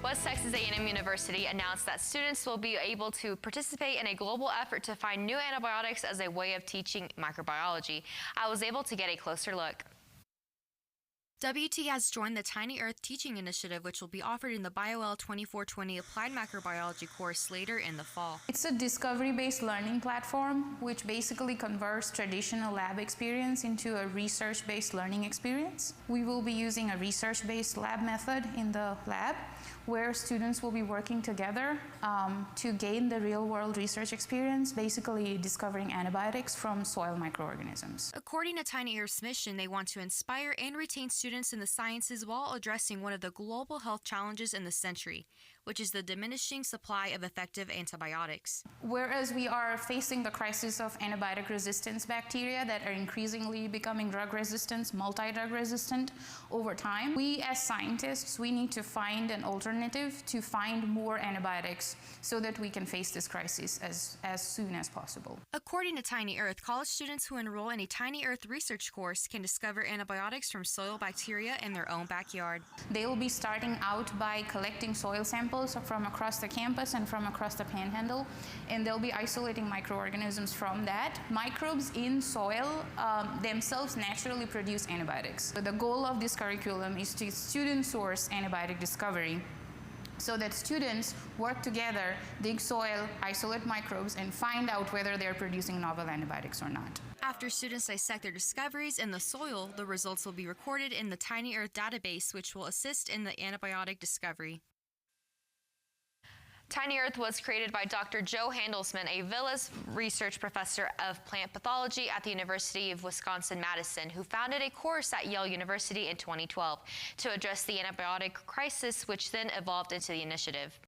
West Texas A&M University announced that students will be able to participate in a global effort to find new antibiotics as a way of teaching microbiology. I was able to get a closer look. WT has joined the Tiny Earth Teaching Initiative, which will be offered in the BioL 2420 Applied Microbiology course later in the fall. It's a discovery-based learning platform, which basically converts traditional lab experience into a research-based learning experience. We will be using a research-based lab method in the lab, where students will be working together to gain the real-world research experience, basically discovering antibiotics from soil microorganisms. According to Tiny Earth's mission, they want to inspire and retain students in the sciences while addressing one of the global health challenges in the century, which is the diminishing supply of effective antibiotics. Whereas we are facing the crisis of antibiotic resistance bacteria that are increasingly becoming drug resistant, multi-drug resistant over time, we as scientists, we need to find an alternative to find more antibiotics so that we can face this crisis as soon as possible. According to Tiny Earth, college students who enroll in a Tiny Earth research course can discover antibiotics from soil bacteria in their own backyard. They will be starting out by collecting soil samples from across the campus and from across the panhandle, and they'll be isolating microorganisms from that. Microbes in soil themselves naturally produce antibiotics. So the goal of this curriculum is to student-source antibiotic discovery, so that students work together, dig soil, isolate microbes, and find out whether they're producing novel antibiotics or not. After students dissect their discoveries in the soil, the results will be recorded in the Tiny Earth database, which will assist in the antibiotic discovery. Tiny Earth was created by Dr. Joe Handelsman, a Villas research professor of plant pathology at the University of Wisconsin-Madison, who founded a course at Yale University in 2012 to address the antibiotic crisis, which then evolved into the initiative.